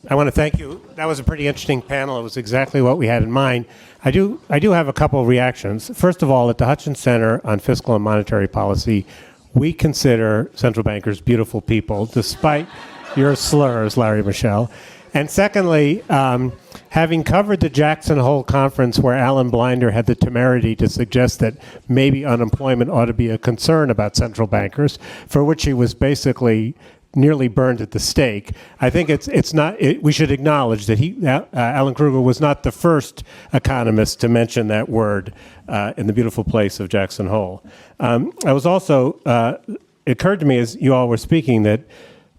I want to thank you. That was a pretty interesting panel. It was exactly what we had in mind. I do have a couple of reactions. First of all, at the Hutchins Center on Fiscal and Monetary Policy, we consider central bankers beautiful people, despite your slurs, Larry Michelle. And secondly, having covered the Jackson Hole conference where Alan Blinder had the temerity to suggest that maybe unemployment ought to be a concern about central bankers, for which he was basically nearly burned at the stake. I think we should acknowledge that Alan Krueger was not the first economist to mention that word in the beautiful place of Jackson Hole. I was also, it occurred to me as you all were speaking that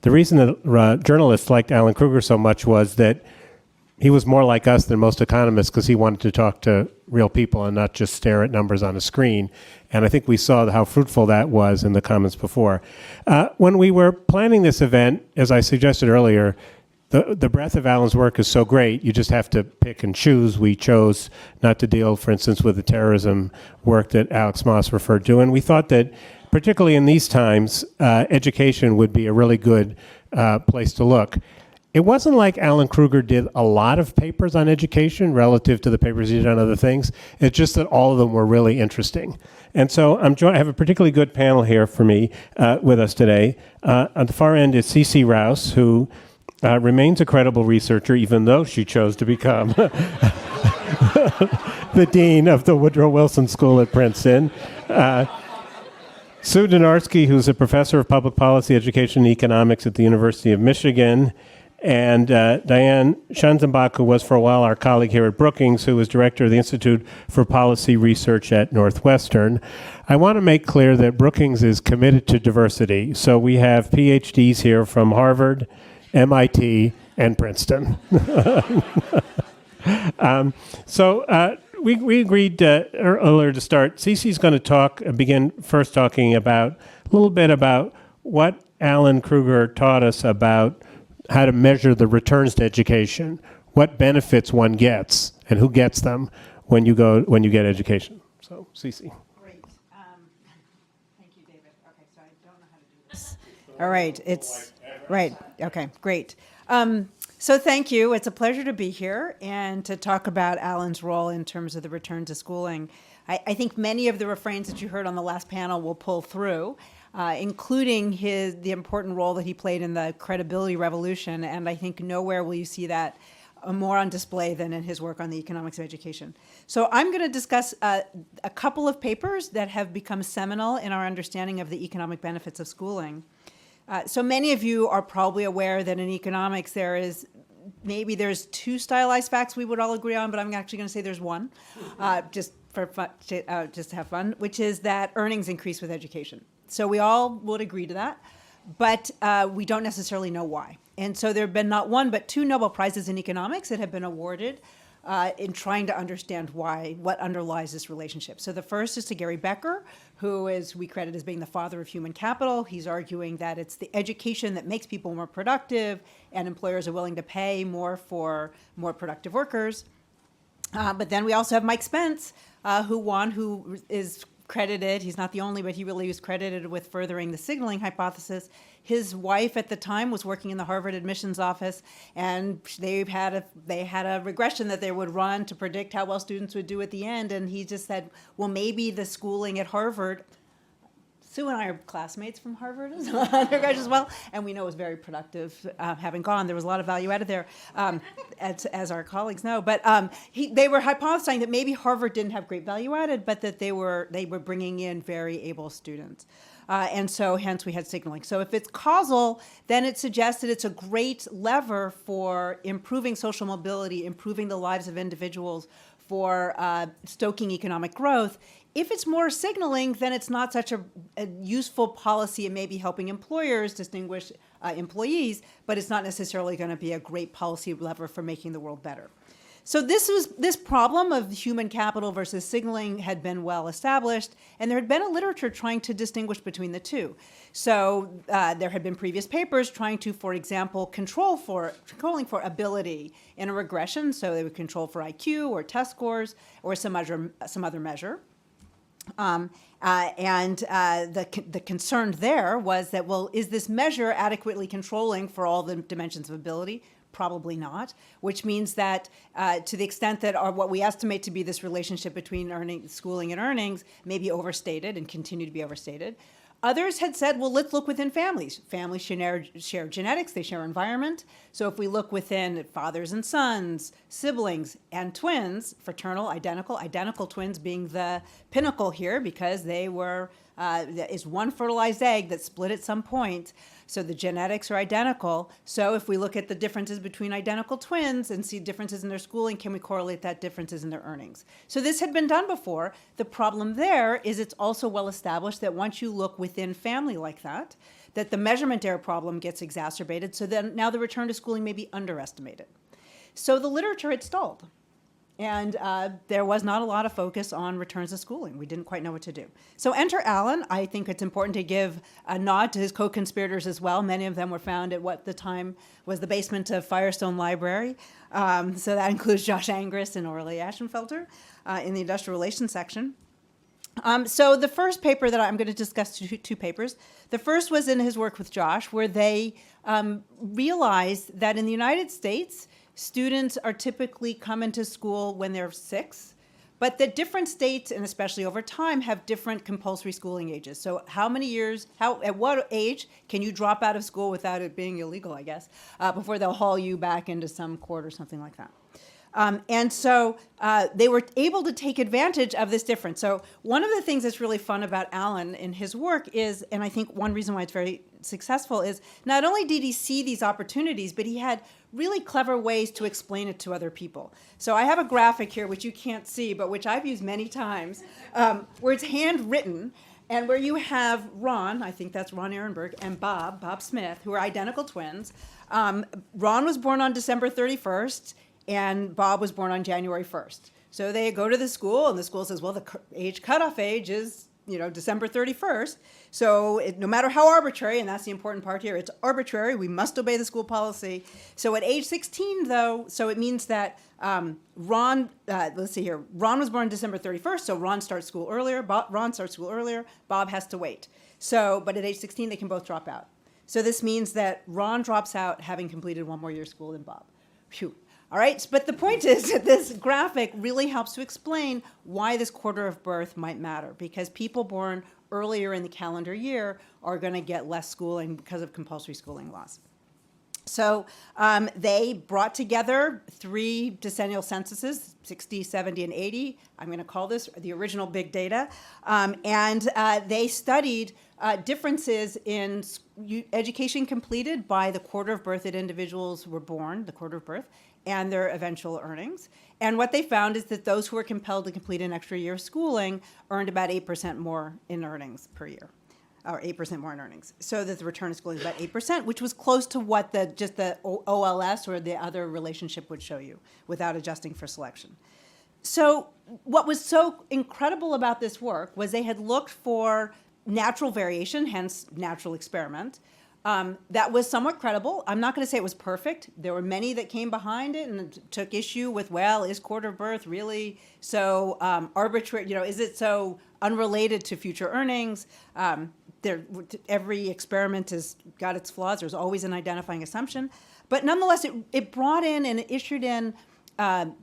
the reason that journalists liked Alan Krueger so much was that he was more like us than most economists because he wanted to talk to real people and not just stare at numbers on a screen. And I think we saw how fruitful that was in the comments before. When we were planning this event, as I suggested earlier, the breadth of Alan's work is so great, you just have to pick and choose. We chose not to deal, for instance, with the terrorism work that Alex Moss referred to. And we thought that, particularly in these times, education would be a really good place to look. It wasn't like Alan Krueger did a lot of papers on education relative to the papers he did on other things. It's just that all of them were really interesting. And so I have a particularly good panel here for me with us today. On the far end is C.C. Rouse, who remains a credible researcher, even though she chose to become the dean of the Woodrow Wilson School at Princeton. Sue Donarski, who's a professor of public policy, education, and economics at the University of Michigan. And Diane Schanzenbach, who was for a while our colleague here at Brookings, who was director of the Institute for Policy Research at Northwestern. I want to make clear that Brookings is committed to diversity. So we have PhDs here from Harvard, MIT, and Princeton. We agreed earlier to start. Cece's going to begin first talking about a little bit about what Alan Krueger taught us about how to measure the returns to education, what benefits one gets, and who gets them when you get education. So, Cece. Great. Thank you, David. Okay, so I don't know how to do this. All right, it's right. Okay, great. So thank you. It's a pleasure to be here and to talk about Alan's role in terms of the return to schooling. I think many of the refrains that you heard on the last panel will pull through, including the important role that he played in the credibility revolution. And I think nowhere will you see that more on display than in his work on the economics of education. So I'm going to discuss a couple of papers that have become seminal in our understanding of the economic benefits of schooling. So many of you are probably aware that in economics there's two stylized facts we would all agree on, but I'm actually going to say there's one, just for fun, just to have fun, which is that earnings increase with education. So we all would agree to that, but we don't necessarily know why. And so there have been not one, but two Nobel Prizes in economics that have been awarded in trying to understand what underlies this relationship. So the first is to Gary Becker, who we credit as being the father of human capital. He's arguing that it's the education that makes people more productive, and employers are willing to pay more for more productive workers. But then we also have Mike Spence, who is credited, he's not the only, but he really was credited with furthering the signaling hypothesis. His wife at the time was working in the Harvard admissions office, and they had a regression that they would run to predict how well students would do at the end, and he just said, well, maybe the schooling at Harvard, Sue and I are classmates from Harvard as undergraduates as well, and we know it was very productive having gone. There was a lot of value added there, as our colleagues know. But they were hypothesizing that maybe Harvard didn't have great value added, but that they were bringing in very able students. And so hence we had signaling. So if it's causal, then it suggests that it's a great lever for improving social mobility, improving the lives of individuals, for stoking economic growth. If it's more signaling, then it's not such a useful policy. It may be helping employers distinguish employees, but it's not necessarily going to be a great policy lever for making the world better. So this problem of human capital versus signaling had been well established, and there had been a literature trying to distinguish between the two. So there had been previous papers trying to, for example, controlling for ability in a regression. So they would control for IQ or test scores or some other measure. The concern there was that, well, is this measure adequately controlling for all the dimensions of ability? Probably not, which means that to the extent that what we estimate to be this relationship between schooling and earnings may be overstated and continue to be overstated. Others had said, well, let's look within families. Families share genetics, they share environment. So if we look within fathers and sons, siblings, and twins, fraternal, identical twins being the pinnacle here because they were, is one fertilized egg that split at some point. So the genetics are identical. So if we look at the differences between identical twins and see differences in their schooling, can we correlate that differences in their earnings? So this had been done before. The problem there is it's also well established that once you look within family like that the measurement error problem gets exacerbated. So then now the return to schooling may be underestimated. So the literature had stalled. And there was not a lot of focus on returns to schooling. We didn't quite know what to do. So enter Alan. I think it's important to give a nod to his co-conspirators as well. Many of them were found at what at the time was the basement of Firestone Library. So that includes Josh Angris and Orly Ashenfelter in the industrial relations section. So the first paper that I'm going to discuss, two papers. The first was in his work with Josh, where they realized that in the United States, students are typically come into school when they're 6, but that different states, and especially over time, have different compulsory schooling ages. So how many years, at what age can you drop out of school without it being illegal, I guess, before they'll haul you back into some court or something like that. And so they were able to take advantage of this difference. So one of the things that's really fun about Alan in his work is, and I think one reason why it's very successful is, not only did he see these opportunities, but he had really clever ways to explain it to other people. So I have a graphic here, which you can't see, but which I've used many times, where it's handwritten, and where you have Ron, I think that's Ron Ehrenberg, and Bob Smith, who are identical twins. Ron was born on December 31st, and Bob was born on January 1st. So they go to the school, and the school says, well, the cutoff age is, December 31st. So no matter how arbitrary, and that's the important part here, it's arbitrary, we must obey the school policy. So at age 16, though, so it means that Ron was born December 31st, so Ron starts school earlier, Bob has to wait. So, but at age 16, they can both drop out. So this means that Ron drops out having completed one more year of school than Bob. Phew. All right, but the point is that this graphic really helps to explain why this quarter of birth might matter, because people born earlier in the calendar year are going to get less schooling because of compulsory schooling laws. So they brought together 3 decennial censuses, 60, 70, and 80. I'm going to call this the original big data. And they studied differences in education completed by the quarter of birth that individuals were born, the quarter of birth, and their eventual earnings. And what they found is that those who were compelled to complete an extra year of schooling earned about 8% more in earnings per year, or 8% more in earnings. So that the return to school is about 8%, which was close to what just the OLS or the other relationship would show you without adjusting for selection. So what was so incredible about this work was they had looked for natural variation, hence natural experiment, that was somewhat credible. I'm not going to say it was perfect. There were many that came behind it and took issue with, well, is quarter birth really so arbitrary? Is it so unrelated to future earnings? Every experiment has got its flaws. There's always an identifying assumption. But nonetheless, it brought in and it issued in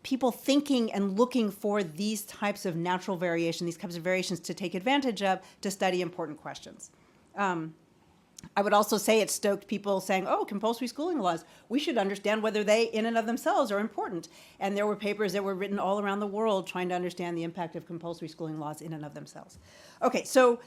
people thinking and looking for these types of natural variation, these types of variations to take advantage of to study important questions. I would also say it stoked people saying, oh, compulsory schooling laws, we should understand whether they in and of themselves are important. And there were papers that were written all around the world trying to understand the impact of compulsory schooling laws in and of themselves. Okay, so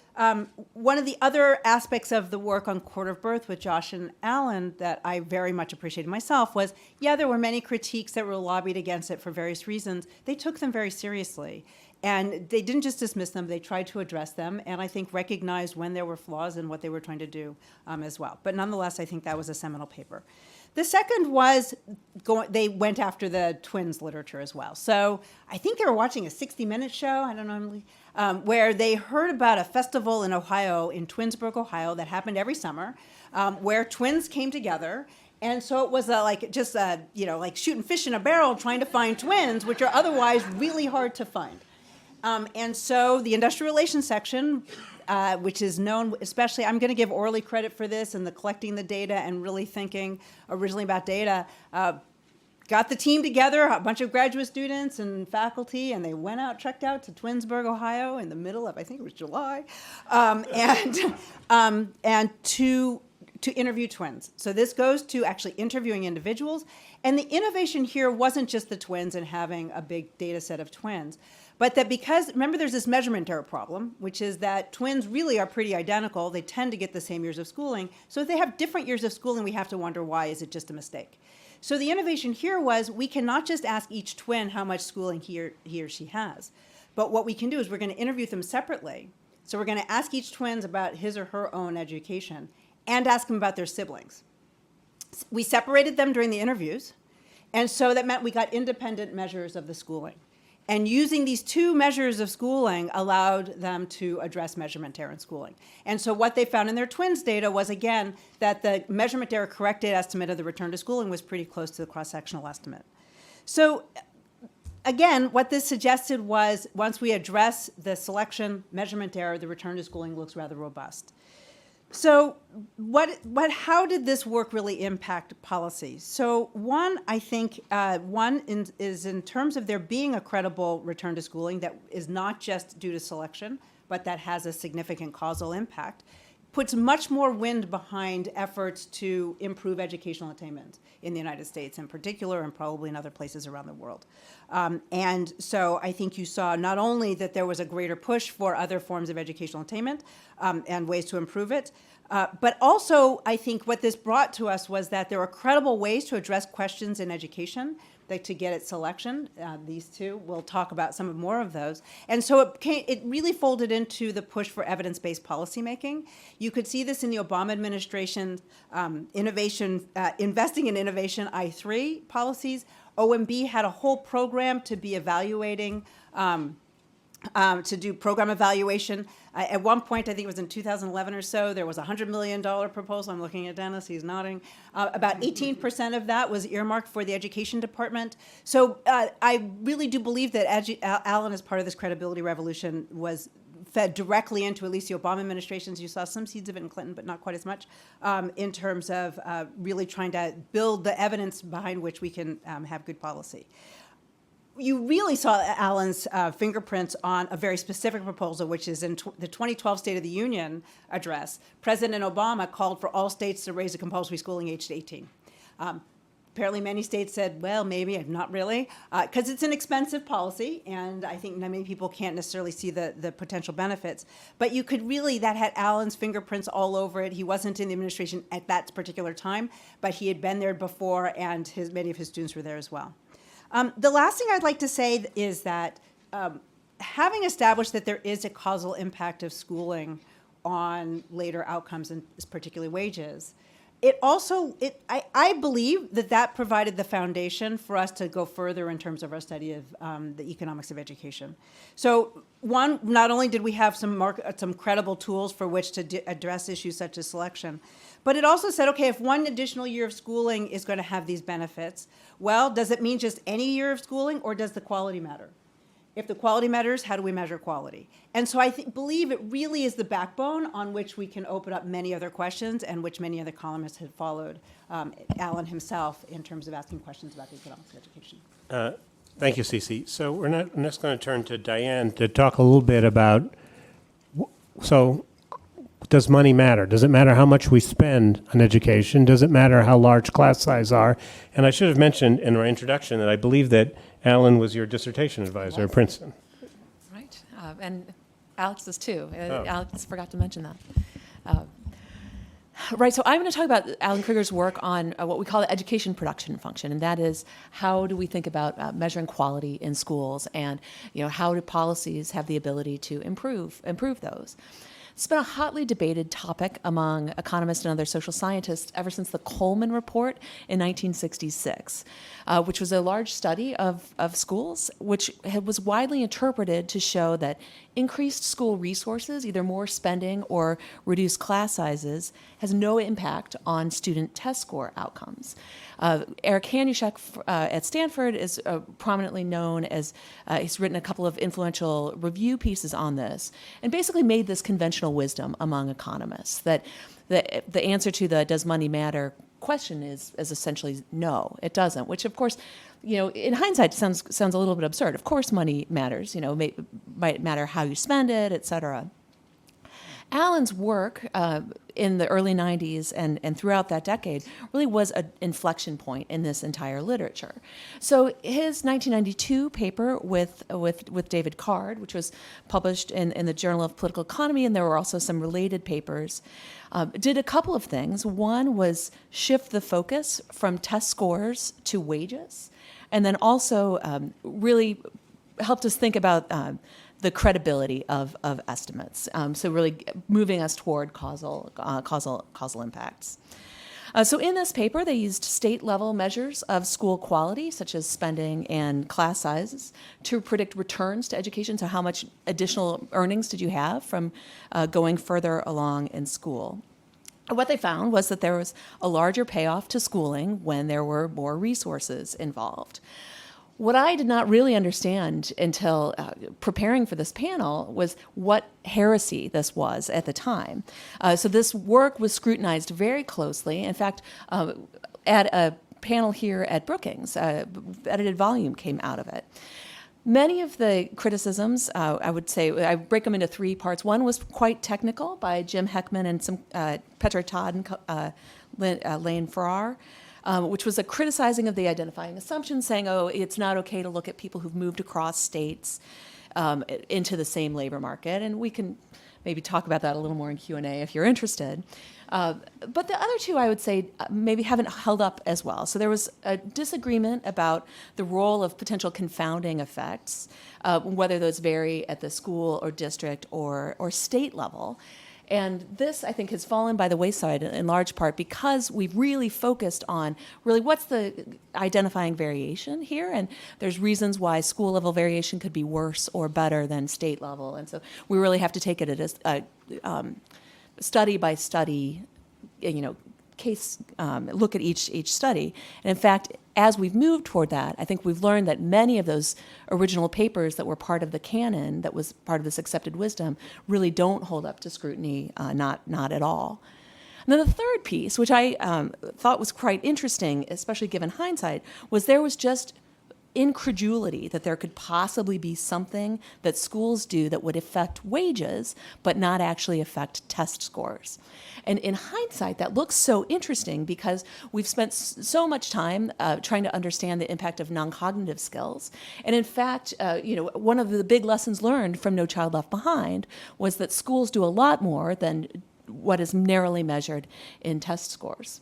one of the other aspects of the work on quarter of birth with Josh and Alan that I very much appreciated myself was, yeah, there were many critiques that were lobbied against it for various reasons. They took them very seriously. And they didn't just dismiss them, they tried to address them, and I think recognized when there were flaws in what they were trying to do as well. But nonetheless, I think that was a seminal paper. The second was, they went after the twins literature as well. So I think they were watching a 60-minute show, I don't know, where they heard about a festival in Ohio, in Twinsburg, Ohio, that happened every summer, where twins came together. And so it was like shooting fish in a barrel trying to find twins, which are otherwise really hard to find. And so the industrial relations section which is known, especially, I'm going to give Orly credit for this and the collecting the data and really thinking originally about data. Got the team together, a bunch of graduate students and faculty, and they went out, trekked out to Twinsburg, Ohio, in the middle of, I think it was July, and to interview twins. So this goes to actually interviewing individuals. And the innovation here wasn't just the twins and having a big data set of twins, but that because, remember, there's this measurement error problem, which is that twins really are pretty identical. They tend to get the same years of schooling. So if they have different years of schooling, we have to wonder, why is it just a mistake? So the innovation here was we cannot just ask each twin how much schooling he or she has. But what we can do is we're going to interview them separately. So we're going to ask each twins about his or her own education and ask them about their siblings. We separated them during the interviews, and so that meant we got independent measures of the schooling. And using these two measures of schooling allowed them to address measurement error in schooling. And so what they found in their twins data was, again, that the measurement error corrected estimate of the return to schooling was pretty close to the cross-sectional estimate. So again, what this suggested was once we address the selection measurement error, the return to schooling looks rather robust. So how did this work really impact policy? So one, I think, is in terms of there being a credible return to schooling that is not just due to selection, but that has a significant causal impact, puts much more wind behind efforts to improve educational attainment in the United States in particular, and probably in other places around the world. And so I think you saw not only that there was a greater push for other forms of educational attainment and ways to improve it, but also I think what this brought to us was that there are credible ways to address questions in education to get at selection. These two, we'll talk about some more of those. And so it really folded into the push for evidence-based policymaking. You could see this in the Obama administration's investing in innovation I3 policies. OMB had a whole program to be evaluating, to do program evaluation. At one point, I think it was in 2011 or so, there was a $100 million proposal. I'm looking at Dennis, he's nodding. About 18% of that was earmarked for the education department. So I really do believe that Alan, as part of this credibility revolution, was fed directly into at least the Obama administrations. You saw some seeds of it in Clinton, but not quite as much, in terms of really trying to build the evidence behind which we can have good policy. You really saw Alan's fingerprints on a very specific proposal, which is in the 2012 State of the Union address. President Obama called for all states to raise a compulsory schooling age to 18. Apparently many states said, well, maybe, not really, because it's an expensive policy, and I think many people can't necessarily see the potential benefits. But you could really, that had Alan's fingerprints all over it. He wasn't in the administration at that particular time, but he had been there before, and many of his students were there as well. The last thing I'd like to say is that having established that there is a causal impact of schooling on later outcomes, and particularly wages, I believe that provided the foundation for us to go further in terms of our study of the economics of education. So one, not only did we have some credible tools for which to address issues such as selection, but it also said, okay, if one additional year of schooling is going to have these benefits, well, does it mean just any year of schooling, or does the quality matter? If the quality matters, how do we measure quality? And so I believe it really is the backbone on which we can open up many other questions, and which many other columnists had followed, Alan himself, in terms of asking questions about the economics of education. Thank you, Cece. So we're next going to turn to Diane to talk a little bit about, so does money matter? Does it matter how much we spend on education? Does it matter how large class size are? And I should have mentioned in our introduction that I believe that Alan was your dissertation advisor at Princeton. Right, and Alex is too. Oh. Alex forgot to mention that. Right, so I'm going to talk about Alan Krueger's work on what we call the education production function, and that is how do we think about measuring quality in schools, and how do policies have the ability to improve those. It's been a hotly debated topic among economists and other social scientists ever since the Coleman Report in 1966, which was a large study of schools, which was widely interpreted to show that increased school resources, either more spending or reduced class sizes, has no impact on student test score outcomes. Eric Hanushek at Stanford is prominently known as, he's written a couple of influential review pieces on this, and basically made this conventional wisdom among economists, that the answer to the does money matter question is essentially no, it doesn't, which of course, in hindsight sounds a little bit absurd. Of course money matters, might matter how you spend it, et cetera. Alan's work in the early 90s and throughout that decade really was an inflection point in this entire literature. So his 1992 paper with David Card, which was published in the Journal of Political Economy, and there were also some related papers, did a couple of things. One was shift the focus from test scores to wages, and then also really helped us think about the credibility of estimates. So really moving us toward causal impacts. So in this paper, they used state-level measures of school quality, such as spending and class sizes, to predict returns to education. So how much additional earnings did you have from going further along in school? What they found was that there was a larger payoff to schooling when there were more resources involved. What I did not really understand until preparing for this panel was what heresy this was at the time. So this work was scrutinized very closely. In fact, at a panel here at Brookings, edited volume came out of it. Many of the criticisms, I would say, I break them into three parts. One was quite technical by Jim Heckman and some Petra Todd and Lane Farrar. Which was a criticizing of the identifying assumption, saying, oh, it's not okay to look at people who've moved across states into the same labor market. And we can maybe talk about that a little more in Q&A if you're interested. But the other two, I would say, maybe haven't held up as well. So there was a disagreement about the role of potential confounding effects, whether those vary at the school or district or state level. And this, I think, has fallen by the wayside in large part because we've really focused on really what's the identifying variation here. And there's reasons why school level variation could be worse or better than state level. And so we really have to take it as a study by study, case look at each study. And in fact, as we've moved toward that, I think we've learned that many of those original papers that were part of the canon, that was part of this accepted wisdom, really don't hold up to scrutiny, not at all. And then the third piece, which I thought was quite interesting, especially given hindsight, was there was just incredulity that there could possibly be something that schools do that would affect wages, but not actually affect test scores. And in hindsight, that looks so interesting because we've spent so much time trying to understand the impact of non-cognitive skills. And in fact, one of the big lessons learned from No Child Left Behind was that schools do a lot more than what is narrowly measured in test scores.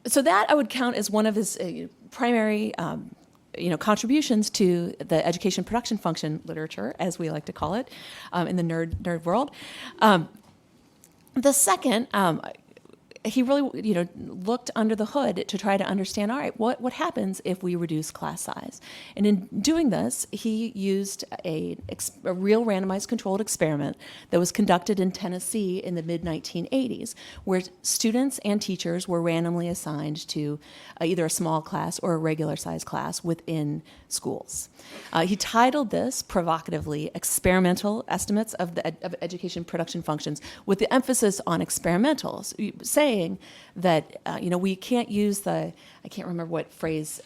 So that I would count as one of his primary contributions to the education production function literature, as we like to call it, in the nerd world. The second, he really looked under the hood to try to understand, all right, what happens if we reduce class size? And in doing this, he used a real randomized controlled experiment that was conducted in Tennessee in the mid-1980s, where students and teachers were randomly assigned to either a small class or a regular size class within schools. He titled this, provocatively, Experimental Estimates of Education Production Functions, with the emphasis on experimentals, saying that we can't use I can't remember what phrase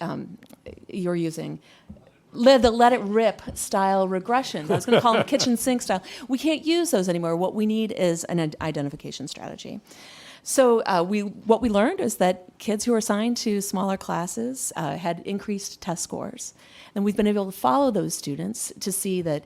you're using, the let it rip style regressions. I was going to call them kitchen sink style. We can't use those anymore. What we need is an identification strategy. So what we learned is that kids who were assigned to smaller classes had increased test scores. And we've been able to follow those students to see that,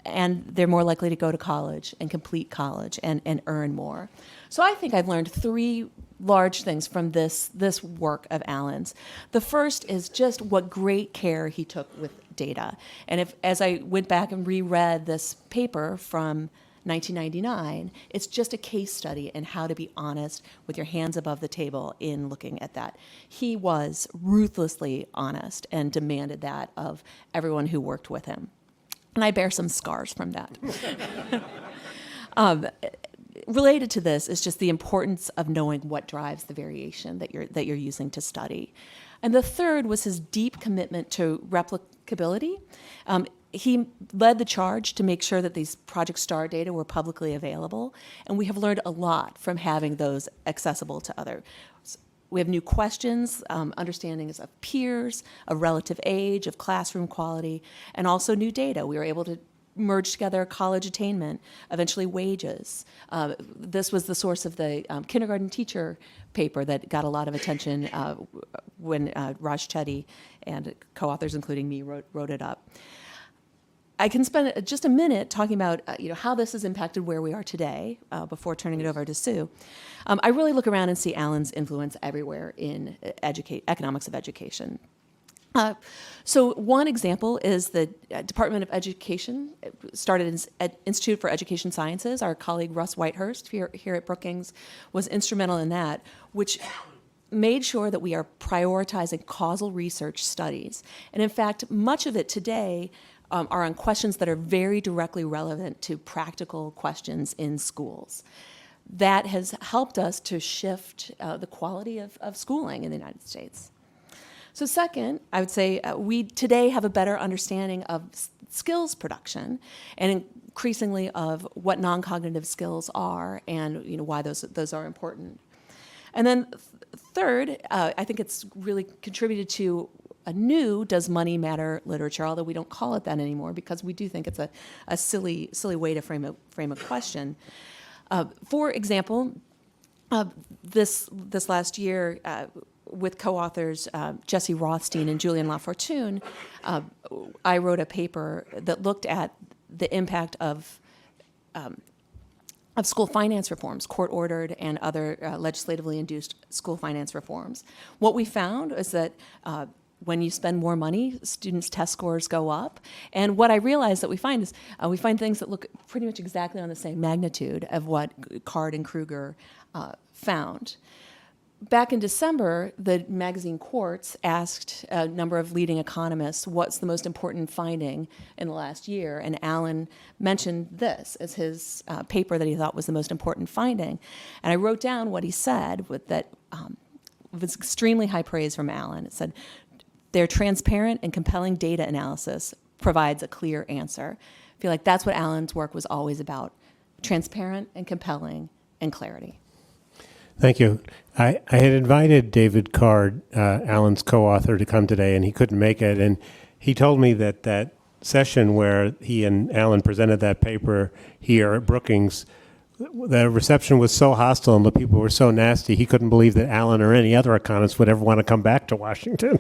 and they're more likely to go to college and complete college and earn more. So I think I've learned three large things from this work of Alan's. The first is just what great care he took with data. And as I went back and reread this paper from 1999, it's just a case study in how to be honest with your hands above the table in looking at that. He was ruthlessly honest and demanded that of everyone who worked with him. And I bear some scars from that. Related to this is just the importance of knowing what drives the variation that you're using to study. And the third was his deep commitment to replicability. He led the charge to make sure that these Project STAR data were publicly available, and we have learned a lot from having those accessible to others. We have new questions, understandings of peers, of relative age, of classroom quality, and also new data. We were able to merge together college attainment, eventually wages. This was the source of the kindergarten teacher paper that got a lot of attention when Raj Chetty and co-authors, including me, wrote it up. I can spend just a minute talking about how this has impacted where we are today before turning it over to Sue. I really look around and see Alan's influence everywhere in economics of education. So one example is the Department of Education started an Institute for Education Sciences. Our colleague Russ Whitehurst here at Brookings was instrumental in that, which made sure that we are prioritizing causal research studies. And in fact, much of it today are on questions that are very directly relevant to practical questions in schools. That has helped us to shift the quality of schooling in the United States. So second, I would say we today have a better understanding of skills production and increasingly of what non-cognitive skills are and why those are important. And then third, I think it's really contributed to a new Does Money Matter literature, although we don't call it that anymore because we do think it's a silly way to frame a question. For example, this last year, with co-authors Jesse Rothstein and Julian Lafortune, I wrote a paper that looked at the impact of school finance reforms, court-ordered and other legislatively induced school finance reforms. What we found is that when you spend more money, students' test scores go up. And what I realized that we find is we find things that look pretty much exactly on the same magnitude of what Card and Krueger found. Back in December, the magazine Quartz asked a number of leading economists what's the most important finding in the last year, and Alan mentioned this as his paper that he thought was the most important finding. And I wrote down what he said that was extremely high praise from Alan. It said, their transparent and compelling data analysis provides a clear answer. I feel like that's what Alan's work was always about, transparent and compelling and clarity. Thank you. I had invited David Card, Alan's co-author, to come today, and he couldn't make it. And he told me that session where he and Alan presented that paper here at Brookings, the reception was so hostile and the people were so nasty, he couldn't believe that Alan or any other economist would ever want to come back to Washington.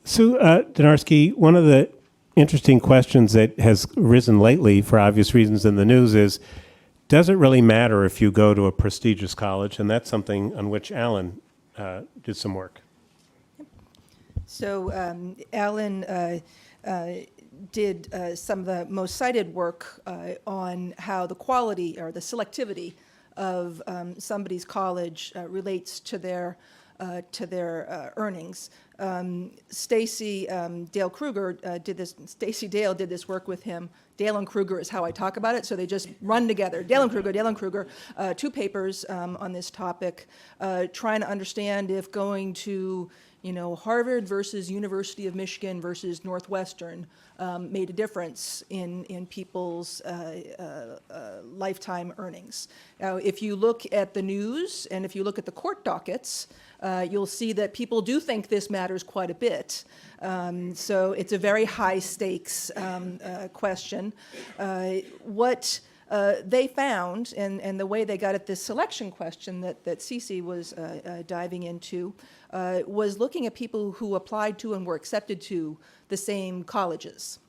Sue Donarski, one of the interesting questions that has risen lately for obvious reasons in the news is, does it really matter if you go to a prestigious college? And that's something on which Alan did some work. So Alan did some of the most cited work on how the quality or the selectivity of somebody's college relates to their earnings. Stacy Dale Krueger did this. Stacy Dale did this work with him. Dale and Krueger is how I talk about it, so they just run together. Dale and Krueger, two papers on this topic, trying to understand if going to Harvard versus University of Michigan versus Northwestern made a difference in people's lifetime earnings. Now, if you look at the news and if you look at the court dockets, you'll see that people do think this matters quite a bit. So it's a very high stakes question. What they found, and the way they got at this selection question that Cece was diving into, was looking at people who applied to and were accepted to the same colleges.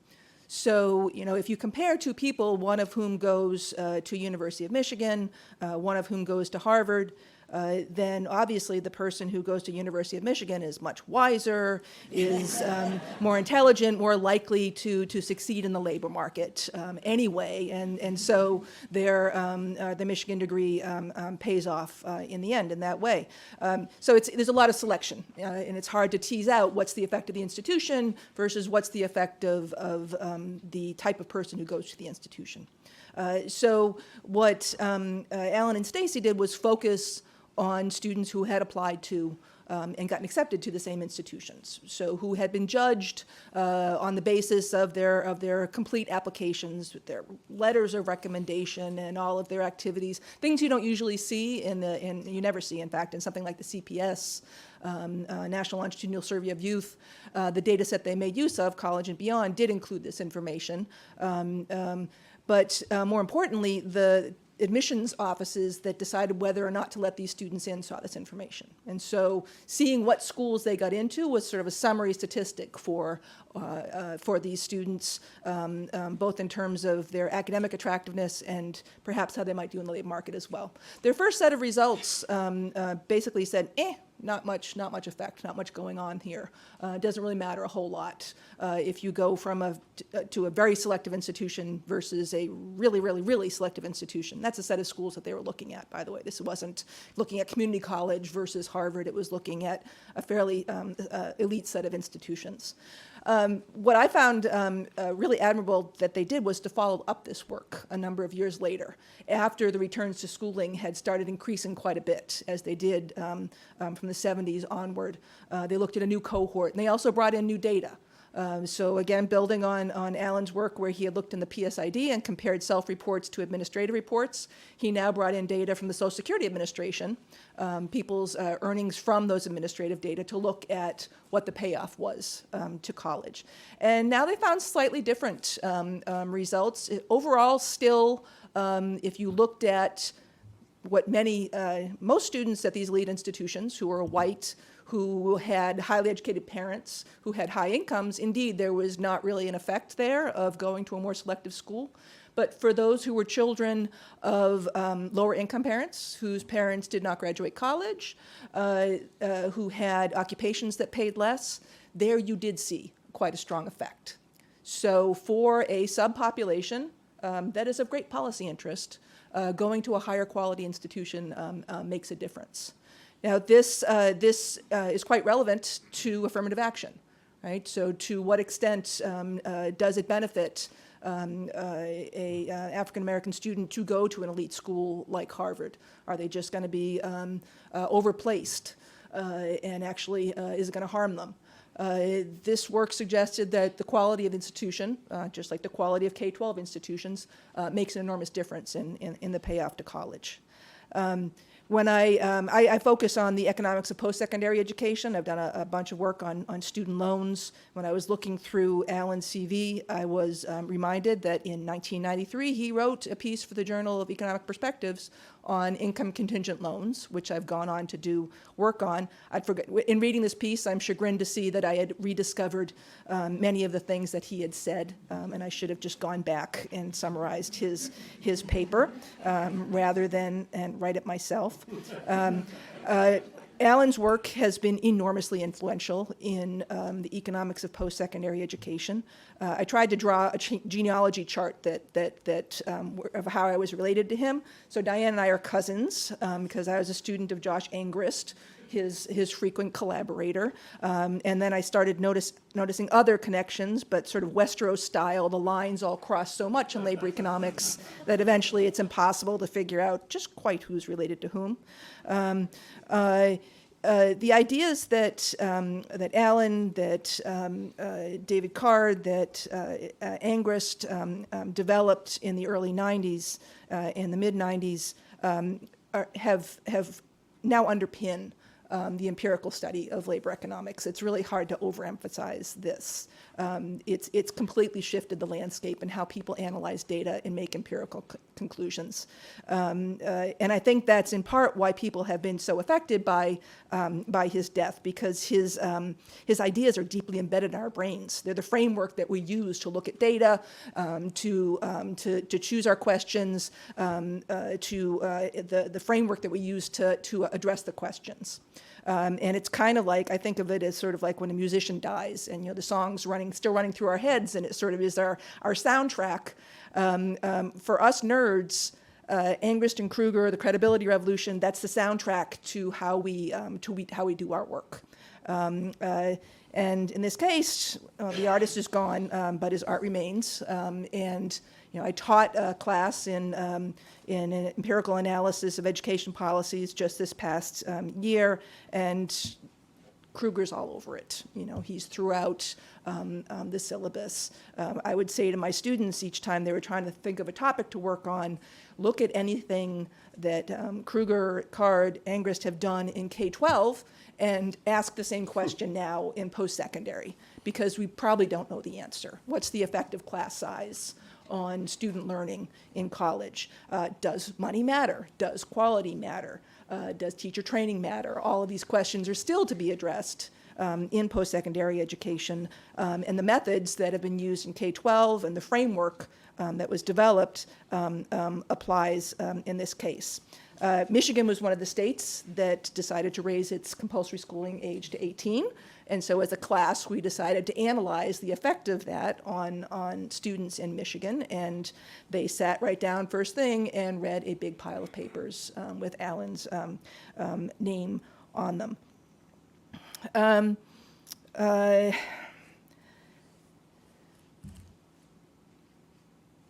So, if you compare two people, one of whom goes to University of Michigan, one of whom goes to Harvard, then obviously the person who goes to University of Michigan is much wiser, is more intelligent, more likely to succeed in the labor market anyway, and so the Michigan degree pays off in the end in that way. So there's a lot of selection, and it's hard to tease out what's the effect of the institution versus what's the effect of the type of person who goes to the institution. So what Alan and Stacy did was focus on students who had applied to and gotten accepted to the same institutions. So who had been judged on the basis of their complete applications, their letters of recommendation, and all of their activities, things you don't usually see you never see, in fact, in something like the CPS, National Longitudinal Survey of Youth. The data set they made use of, college and beyond, did include this information. But more importantly, the admissions offices that decided whether or not to let these students in saw this information. And so seeing what schools they got into was sort of a summary statistic for these students, both in terms of their academic attractiveness and perhaps how they might do in the labor market as well. Their first set of results basically said, not much effect, not much going on here. It doesn't really matter a whole lot if you go from to a very selective institution versus a really, really, really selective institution. That's a set of schools that they were looking at, by the way. This wasn't looking at community college versus Harvard. It was looking at a fairly elite set of institutions. What I found really admirable that they did was to follow up this work a number of years later, after the returns to schooling had started increasing quite a bit, as they did from the 70s onward. They looked at a new cohort, and they also brought in new data. So again, building on Alan's work where he had looked in the PSID and compared self-reports to administrative reports, he now brought in data from the Social Security Administration, people's earnings from those administrative data, to look at what the payoff was to college. And now they found slightly different results. Overall, still, if you looked at what most students at these elite institutions who were white, who had highly educated parents, who had high incomes, indeed, there was not really an effect there of going to a more selective school. But for those who were children of lower income parents, whose parents did not graduate college, who had occupations that paid less, there you did see quite a strong effect. So for a subpopulation that is of great policy interest, going to a higher quality institution makes a difference. Now, this is quite relevant to affirmative action, right? So to what extent does it benefit an African-American student to go to an elite school like Harvard? Are they just going to be overplaced and actually is it going to harm them? This work suggested that the quality of institution, just like the quality of K-12 institutions, makes an enormous difference in the payoff to college. When I focus on the economics of post-secondary education. I've done a bunch of work on student loans. When I was looking through Alan's CV, I was reminded that in 1993, he wrote a piece for the Journal of Economic Perspectives on income contingent loans, which I've gone on to do work on. In reading this piece, I'm chagrined to see that I had rediscovered many of the things that he had said, and I should have just gone back and summarized his paper rather than write it myself. Alan's work has been enormously influential in the economics of post-secondary education. I tried to draw a genealogy chart of how I was related to him. So Diane and I are cousins because I was a student of Josh Angrist, his frequent collaborator. And then I started noticing other connections, but sort of Westeros style, the lines all cross so much in labor economics that eventually it's impossible to figure out just quite who's related to whom. The ideas that Alan, that David Card, that Angrist developed in the early 90s, in the mid 90s, have now underpin the empirical study of labor economics. It's really hard to overemphasize this. It's completely shifted the landscape and how people analyze data and make empirical conclusions. And I think that's in part why people have been so affected by his death, because his ideas are deeply embedded in our brains. They're the framework that we use to look at data, to choose our questions, the framework that we use to address the questions. And it's kind of like, I think of it as sort of like when a musician dies and, the song's still running through our heads, and it sort of is our soundtrack. For us nerds, Angrist and Krueger, the credibility revolution, that's the soundtrack to how we do our work. And in this case, the artist is gone, but his art remains. And I taught a class in empirical analysis of education policies just this past year, and Krueger's all over it. He's throughout the syllabus. I would say to my students each time they were trying to think of a topic to work on, look at anything that Krueger, Card, Angrist have done in K-12 and ask the same question now in post-secondary, because we probably don't know the answer. What's the effective class size on student learning in college? Does money matter? Does quality matter? Does teacher training matter? All of these questions are still to be addressed in post-secondary education, and the methods that have been used in K-12 and the framework that was developed applies in this case. Michigan was one of the states that decided to raise its compulsory schooling age to 18. And so as a class, we decided to analyze the effect of that on students in Michigan. And they sat right down first thing and read a big pile of papers with Alan's name on them.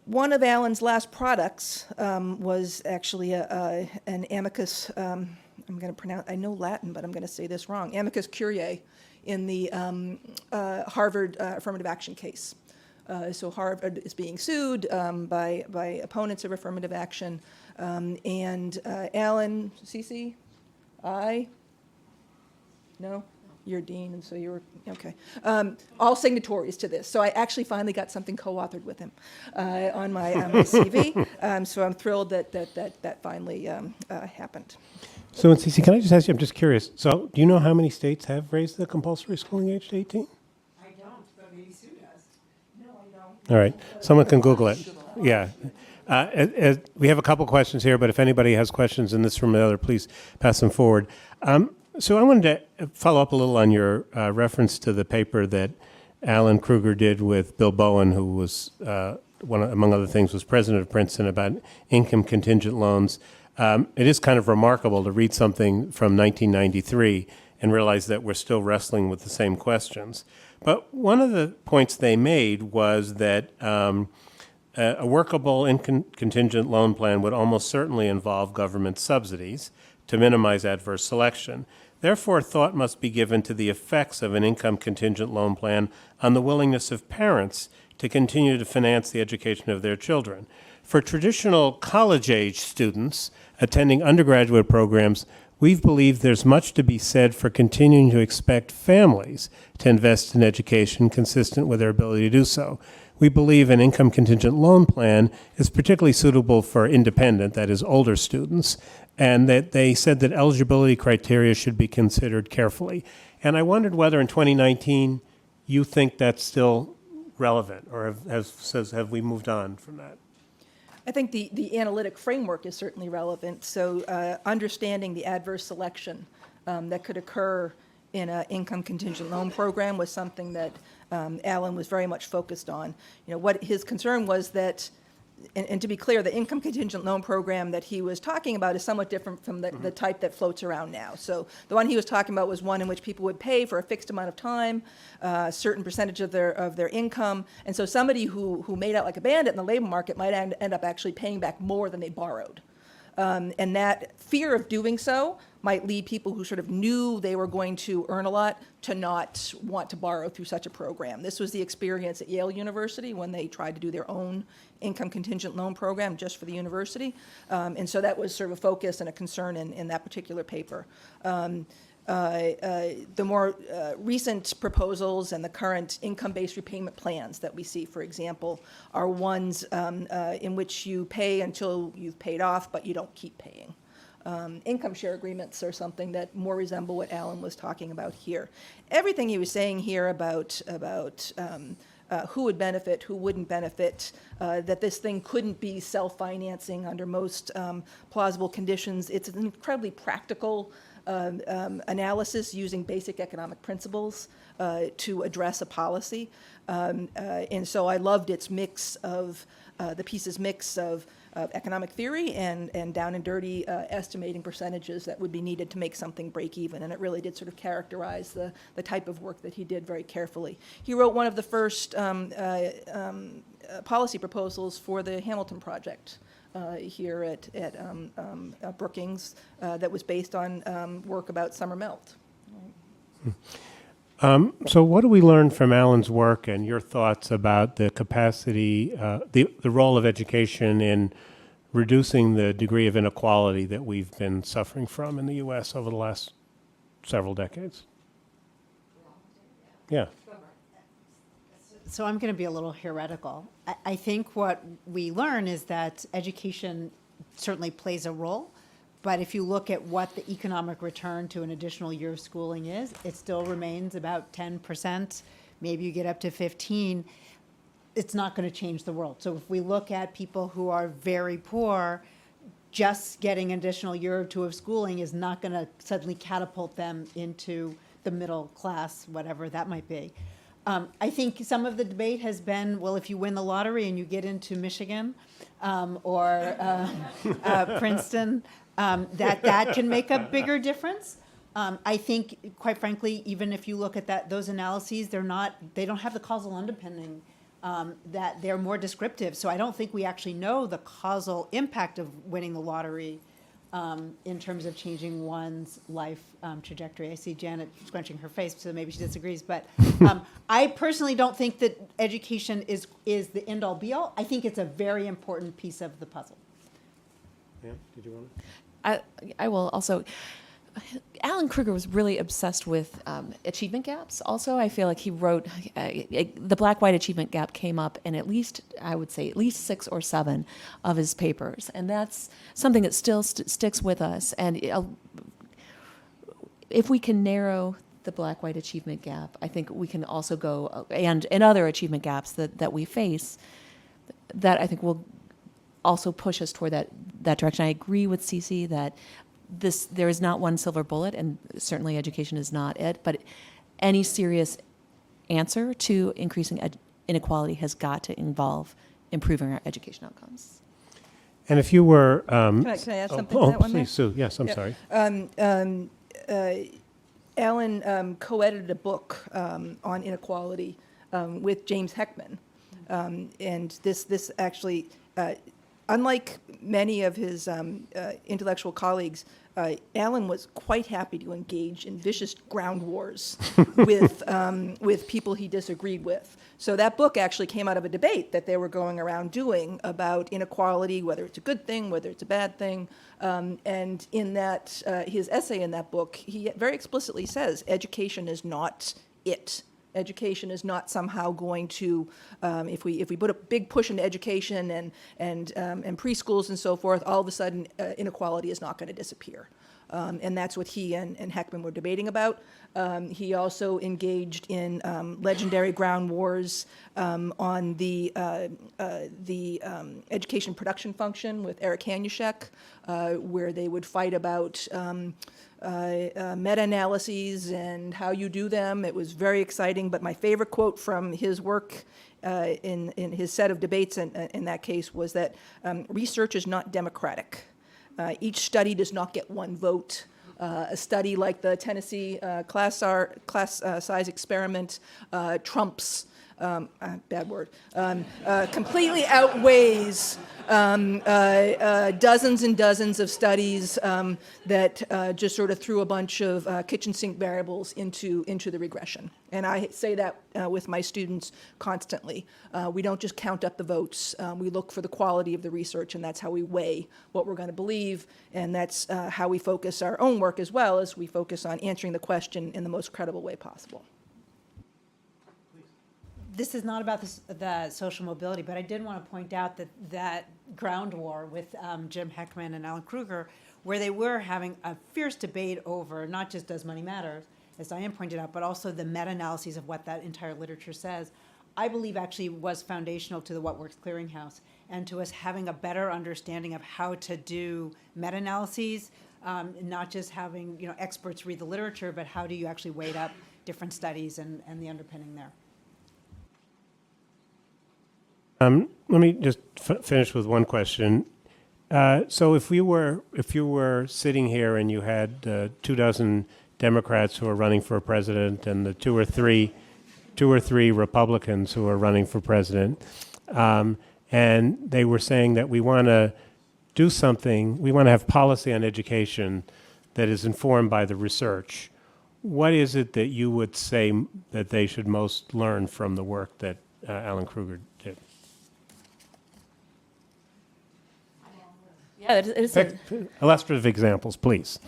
One of Alan's last products was actually an amicus, I'm going to pronounce, I know Latin, but I'm going to say this wrong, amicus curiae in the Harvard affirmative action case. So Harvard is being sued by opponents of affirmative action, and Alan, CC, no? You're dean, and so you were, okay. All signatories to this. So I actually finally got something co-authored with him on my CV. So I'm thrilled that finally happened. So, CC, can I just ask you, I'm just curious, so do you know how many states have raised the compulsory schooling age to 18? I don't, but maybe Sue does. No, I don't. All right, someone can Google it. Yeah. We have a couple questions here, but if anybody has questions in this room or the other, please pass them forward. So I wanted to follow up a little on your reference to the paper that Alan Krueger did with Bill Bowen, who was, among other things, was president of Princeton, about income contingent loans. It is kind of remarkable to read something from 1993 and realize that we're still wrestling with the same questions. But one of the points they made was that a workable income contingent loan plan would almost certainly involve government subsidies to minimize adverse selection. Therefore, thought must be given to the effects of an income contingent loan plan on the willingness of parents to continue to finance the education of their children. For traditional college-age students attending undergraduate programs, we've believed there's much to be said for continuing to expect families to invest in education consistent with their ability to do so. We believe an income contingent loan plan is particularly suitable for independent, that is, older students, and that they said that eligibility criteria should be considered carefully. And I wondered whether in 2019 you think that's still relevant, or have we moved on from that? I think the analytic framework is certainly relevant. So understanding the adverse selection that could occur in an income contingent loan program was something that Alan was very much focused on. What his concern was that, and to be clear, the income contingent loan program that he was talking about is somewhat different from the type that floats around now. So the one he was talking about was one in which people would pay for a fixed amount of time, a certain percentage of their income, and so somebody who made out like a bandit in the labor market might end up actually paying back more than they borrowed. And that fear of doing so might lead people who sort of knew they were going to earn a lot to not want to borrow through such a program. This was the experience at Yale University when they tried to do their own income contingent loan program just for the university. And so that was sort of a focus and a concern in that particular paper. the more recent proposals and the current income-based repayment plans that we see, for example, are ones in which you pay until you've paid off, but you don't keep paying. Income share agreements are something that more resemble what Alan was talking about here. Everything he was saying here about who would benefit, who wouldn't benefit, that this thing couldn't be self-financing under most plausible conditions. It's an incredibly practical analysis using basic economic principles to address a policy. And so I loved its mix of, the piece's mix of economic theory and down and dirty estimating percentages that would be needed to make something break even. And it really did sort of characterize the type of work that he did very carefully. He wrote one of the first policy proposals for the Hamilton Project here at Brookings that was based on work about summer melt. So what do we learn from Alan's work and your thoughts about the capacity, the role of education in reducing the degree of inequality that we've been suffering from in the U.S. over the last several decades? Yeah. So I'm going to be a little heretical. I think what we learn is that education certainly plays a role, but if you look at what the economic return to an additional year of schooling is, it still remains about 10%. Maybe you get up to 15. It's not going to change the world. So if we look at people who are very poor, just getting an additional year or two of schooling is not going to suddenly catapult them into the middle class, whatever that might be. I think some of the debate has been, well, if you win the lottery and you get into Michigan or Princeton, that can make a bigger difference. I think, quite frankly, even if you look at those analyses, they don't have the causal underpinning, that they're more descriptive. So I don't think we actually know the causal impact of winning the lottery in terms of changing one's life trajectory. I see Janet scrunching her face, so maybe she disagrees. But I personally don't think that education is the end-all, be-all. I think it's a very important piece of the puzzle. Yeah, did you want to? I will also. Alan Krueger was really obsessed with achievement gaps. Also, I feel like he wrote the black-white achievement gap came up in at least 6 or 7 of his papers, and that's something that still sticks with us. And if we can narrow the black-white achievement gap, I think we can also go and other achievement gaps that we face. That I think will also push us toward that direction. I agree with Cece that there is not one silver bullet, and certainly education is not it, but any serious answer to increasing inequality has got to involve improving our education outcomes. And if you were... Can I add something to that one there? Please, Sue. Yes, I'm sorry. Alan co-edited a book on inequality with James Heckman. And this actually, unlike many of his intellectual colleagues, Alan was quite happy to engage in vicious ground wars with people he disagreed with. So that book actually came out of a debate that they were going around doing about inequality, whether it's a good thing, whether it's a bad thing. And in that, his essay in that book, he very explicitly says education is not it. Education is not somehow going to, if we put a big push into education and preschools and so forth, all of a sudden inequality is not going to disappear. And that's what he and Heckman were debating about. He also engaged in legendary ground wars on the education production function with Eric Hanushek, where they would fight about meta-analyses and how you do them. It was very exciting, but my favorite quote from his work in his set of debates in that case was that research is not democratic. Each study does not get one vote. A study like the Tennessee class size experiment trumps bad word, completely outweighs dozens and dozens of studies that just sort of threw a bunch of kitchen sink variables into the regression. And I say that with my students constantly. We don't just count up the votes. We look for the quality of the research, and that's how we weigh what we're going to believe, and that's how we focus our own work as well, as we focus on answering the question in the most credible way possible. This is not about the social mobility, but I did want to point out that ground war with Jim Heckman and Alan Krueger, where they were having a fierce debate over not just does money matter, as Diane pointed out, but also the meta-analyses of what that entire literature says, I believe actually was foundational to the What Works Clearinghouse and to us having a better understanding of how to do meta-analyses, not just having experts read the literature, but how do you actually weight up different studies and the underpinning there. Let me just finish with one question. So if you were sitting here and you had 24 Democrats who are running for president and the two or three Republicans who are running for president, and they were saying that we want to do something, we want to have policy on education that is informed by the research, what is it that you would say that they should most learn from the work that Alan Krueger did? Yeah, it is. Illustrative examples, please.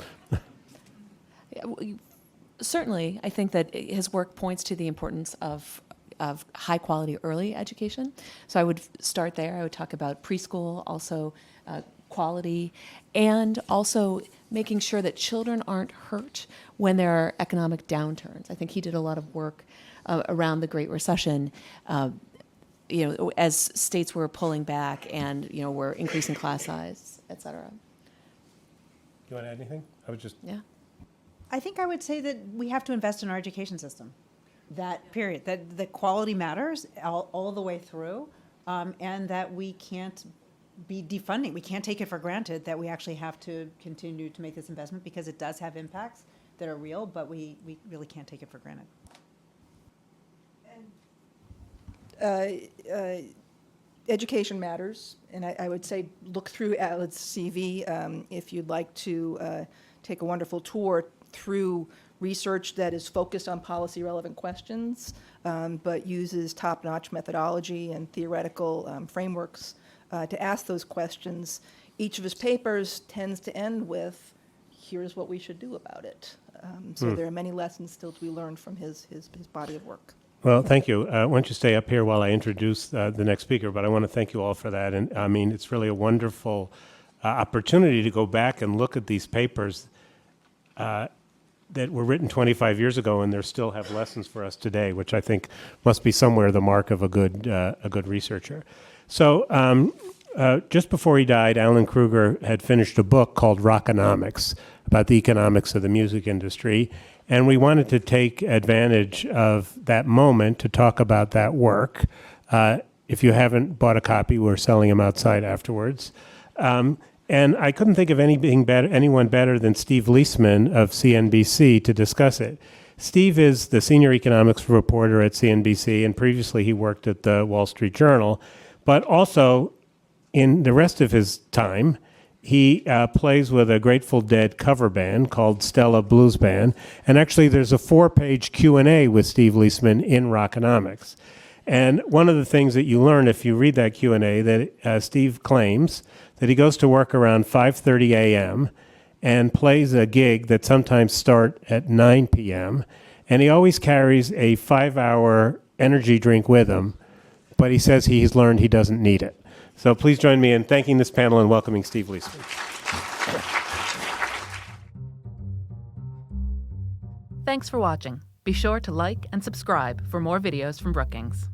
Certainly, I think that his work points to the importance of high quality early education. So I would start there. I would talk about preschool, also quality, and also making sure that children aren't hurt when there are economic downturns. I think he did a lot of work around the Great Recession. As states were pulling back and were increasing class size, et cetera. You want to add anything? I would just. Yeah. I think I would say that we have to invest in our education system. That period, that the quality matters all the way through, and that we can't be defunding. We can't take it for granted that we actually have to continue to make this investment because it does have impacts that are real, but we really can't take it for granted. Education matters, and I would say look through Alan's CV if you'd like to take a wonderful tour through research that is focused on policy-relevant questions, but uses top-notch methodology and theoretical frameworks to ask those questions. Each of his papers tends to end with, here's what we should do about it. So there are many lessons still to be learned from his body of work. Well, thank you. Why don't you stay up here while I introduce the next speaker, but I want to thank you all for that. And I mean, it's really a wonderful opportunity to go back and look at these papers that were written 25 years ago, and they still have lessons for us today, which I think must be somewhere the mark of a good researcher. So just before he died, Alan Krueger had finished a book called Rockonomics about the economics of the music industry. And we wanted to take advantage of that moment to talk about that work. If you haven't bought a copy, we're selling them outside afterwards. And I couldn't think of anyone better than Steve Leisman of CNBC to discuss it. Steve is the senior economics reporter at CNBC, and previously he worked at the Wall Street Journal. But also, in the rest of his time, he plays with a Grateful Dead cover band called Stella Blues Band. And actually, there's a 4-page Q&A with Steve Leisman in Rockonomics. And one of the things that you learn if you read that Q&A, that Steve claims that he goes to work around 5:30 a.m. and plays a gig that sometimes starts at 9 p.m. And he always carries a 5-hour energy drink with him, but he says he's learned he doesn't need it. So please join me in thanking this panel and welcoming Steve Leisman. Thanks for watching. Be sure to like and subscribe for more videos from Brookings.